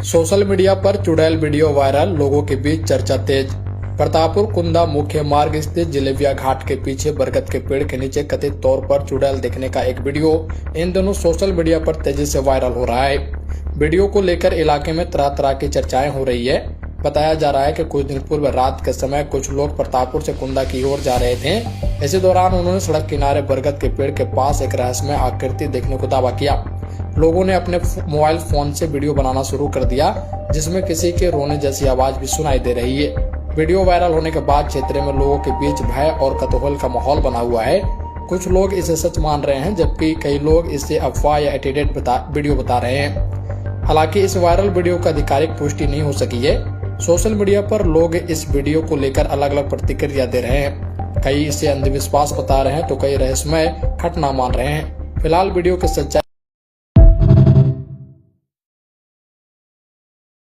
Social media पर चुड़ैल video viral, लोगों के बीच चर्चा तेज। प्रतापपुर कुंदा मुख्य मार्ग स्थित जिलेबिया घाट के पीछे बरगद के पेड़ के नीचे कथित तौर पर चुड़ैल दिखने का एक वीडियो इन दिनों सोशल मीडिया पर तेजी से वायरल हो रहा है। वीडियो को लेकर इलाके में तरह तरह की चर्चाएं हो रही है। बताया जा रहा है कि कुछ दिन पूर्व रात के समय कुछ लोग प्रतापपुर से कुंदा की ओर जा रहे थे। इसी दौरान उन्होंने सड़क किनारे बरगद के पेड़ के पास एक रहस्यमय आकृति देखने को दावा किया। लोगों ने अपने मोबाइल फोन से वीडियो बनाना शुरू कर दिया, जिसमें किसी के रोने जैसी आवाज भी सुनाई दे रही है। वीडियो वायरल होने के बाद क्षेत्र में लोगों के बीच भय और कौतूहल का माहौल बना हुआ है। कुछ लोग इसे सच मान रहे हैं, जबकि कई लोग इसे अफवाह या एडिटेड वीडियो बता रहे हैं। हालांकि इस वायरल वीडियो का आधिकारिक पुष्टि नहीं हो सकी है। सोशल मीडिया पर लोग इस वीडियो को लेकर अलग अलग प्रतिक्रिया दे रहे हैं। कई इसे अंधविश्वास बता रहे हैं तो कई रहस्यमय घटना मान रहे हैं। फिलहाल वीडियो की सच्चाई